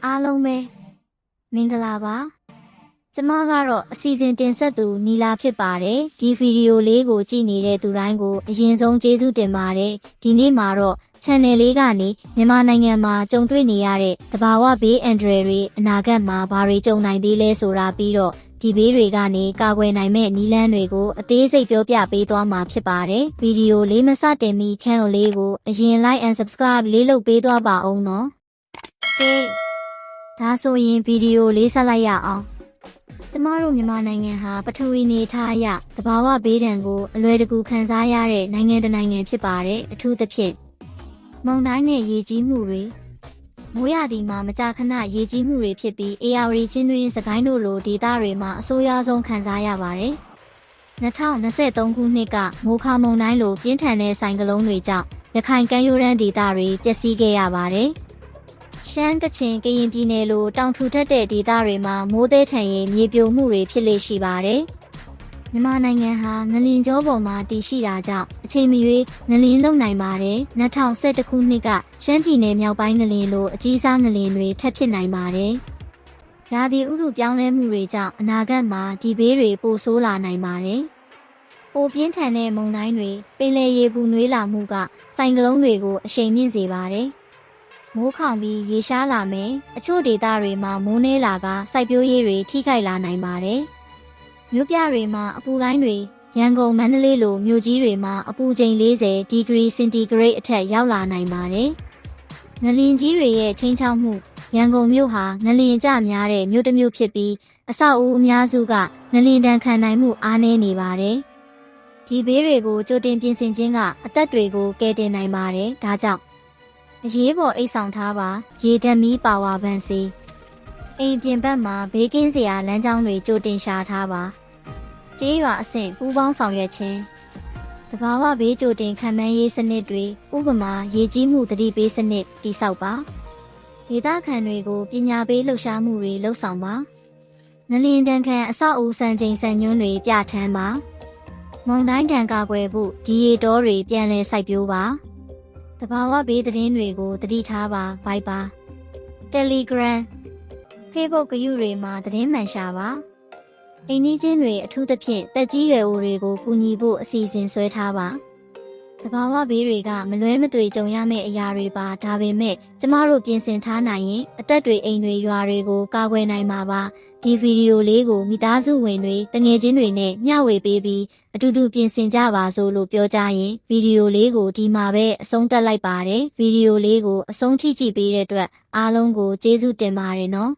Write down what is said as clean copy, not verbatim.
အားလုံးပဲမင်္ဂလာပါကျမကတော့အစီအစဉ်တင်ဆက်သူနီလာဖြစ်ပါတယ်ဒီဗီဒီယိုလေးကိုကြည့်နေတဲ့သူတိုင်းကိုအရင်ဆုံးကျေးဇူးတင်ပါတယ်ဒီနေ့မှာတော့ channel လေးကနေမြန်မာနိုင်ငံမှာကြုံတွေ့နေရတဲ့သဘာဝဘေးအန္တရာယ်တွေအနာဂတ်မှာဘာတွေကြုံနိုင်သေးလဲဆိုတာပြီးတော့ဒီဘေးတွေကနေကာကွယ်နိုင်မဲ့နည်းလမ်းတွေကိုအသေးစိတ်ပြောပြပေးသွားမှာဖြစ်ပါတယ်ဗီဒီယိုလေးမစတင်မီ channel လေးကိုအရင် like and subscribe လေးလုပ်ပေးသွားပါအောင်နော်ကဲဒါဆိုရင်ဗီဒီယိုလေးဆက်လိုက်ရအောင်ကျမတို့မြန်မာနိုင်ငံဟာပထဝီနေထားအရသဘာဝဘေးဒဏ်ကိုအလွယ်တကူခံစားရတဲ့နိုင်ငံတစ်နိုင်ငံဖြစ်ပါတယ်အထူးသဖြင့်မုန်တိုင်းနဲ့ရေကြီးမှုတွေမိုးရာသီမှာမကြာခဏရေကြီးမှုတွေဖြစ်ပြီးအေယာဝတီချင်းတွင်စကိုင်းတို့လိုဒေသတွေမှာအဆိုးရွားဆုံးခံစားရပါတယ်2023ခုနှစ်ကမိုးခါမုန်တိုင်းလိုပြင်းထန်တဲ့ဆိုင်ကလုန်းတွေကြောင့်ရခိုင်ကမ်းရိုးတန်းဒေသတွေပျက်စီးခဲ့ရပါတယ်ရှမ်းကချင်ကရင်ပြည်နယ်လိုတောင်ထူထပ်တဲ့ဒေသတွေမှာမိုးသည်ထန်ရင်မြေပြိုမှုတွေဖြစ်လေရှိပါတယ်။မြန်မာနိုင်ငံဟာငလျင်ကြောပေါ်မှာတည်ရှိတာကြောင့်အချိန်မရွေးငလျင်လုံနိုင်ပါတယ်။2011ခုနှစ်ကရှမ်းပြည်နယ်မြောက်ပိုင်းငလျင်လိုအကြီးစားငလျင်တွေထပ်ဖြစ်နိုင်ပါတယ်။ရာသီဥတုပြောင်းလဲမှုတွေကြောင့်အနာဂတ်မှာဒီဘေးတွေပိုဆိုးလာနိုင်ပါတယ်။ပိုပြင်းထန်တဲ့မုန်တိုင်းတွေပင်လယ်ရေပူနွေးလာမှုကဆိုင်ကလုန်းတွေကိုအရှိန်မြင့်စေပါတယ်။မိုးခေါင်ပြီးရေရှားလာမယ်အချို့ဒေသတွေမှာမိုးနှဲလာကစိုက်ပျိုးရေးတွေထိခိုက်လာနိုင်ပါတယ်မြို့ပြတွေမှာအပူတိုင်းတွေရန်ကုန်မန္တလေးလိုမြို့ကြီးတွေမှာအပူချိန်40ဒီဂရီစင်တီဂရိတ်အထက်ရောက်လာနိုင်ပါတယ်ငလျင်ကြီးတွေရဲ့ချိန်ချောက်မှုရန်ကုန်မြို့ဟာငလျင်ကျများတဲ့မြို့တစ်မြို့ဖြစ်ပြီးအဆောက်အဦအများစုကငလျင်တန်းခံနိုင်မှုအားနည်းနေပါတယ်ဒီဘေးတွေကိုကြိုတင်ပြင်ဆင်ခြင်းကအသက်တွေကိုကယ်တင်နိုင်ပါတယ်ဒါကြောင့်အရေးပေါ်အိတ်ဆောင်ထားပါရေဓာတ်မီးပါဝါဘန်စီအိမ်ပြင်ဘက်မှာဘေးကင်းစရာလမ်းကြောင်းတွေကြိုတင်ရှာထားပါကျေးရွာအဆင့်ပူးပေါင်းဆောင်ရွက်ခြင်းတဘာဝဘေးကြိုတင်ခံမှန်းရေးစနစ်တွေဥပမာရေကြီးမှုသတိပေးစနစ်တည်ဆောက်ပါဒေသခံတွေကိုပညာပေးလှုပ်ရှားမှုတွေလှုပ်ဆောင်ပါငလျင်တန်းခံအဆောက်အဦစံချိန်စံညွှန်းတွေပြဋ္ဌာန်းပါမုန်တိုင်းတန်ကာကွယ်ဖို့ဒီရေတောတွေပြန်လည်စိုက်ပျိုးပါတဘာဝဘေးသတင်းတွေကိုသတိထားပါ Viber Telegram Facebook ဂရုတွေမှာသတင်းမှန်ရှာပါအိမ်နီးချင်းတွေအထူးသဖြင့်တက်ကြီးရွယ်အိုတွေကိုကူညီဖို့အစီအစဉ်ဆွဲထားပါတဘာဝဘေးတွေကမလွဲမသွေကြုံရမယ့်အရာတွေပါဒါပေမဲ့ကျမတို့ပြင်ဆင်ထားနိုင်ရင်အသက်တွေအိမ်တွေရွာတွေကိုကာကွယ်နိုင်မှာပါဒီဗီဒီယိုလေးကိုမိသားစုဝင်တွေတငယ်ချင်းတွေနဲ့မျှဝေပေးပြီးအတူတူပြင်ဆင်ကြပါစို့လို့ပြောကြရင်ဗီဒီယိုလေးကိုဒီမှာပဲအဆုံးသတ်လိုက်ပါတယ်ဗီဒီယိုလေးကိုအဆုံးထိကြည့်ပေးတဲ့အတွက်အားလုံးကိုကျေးဇူးတင်ပါတယ်နော်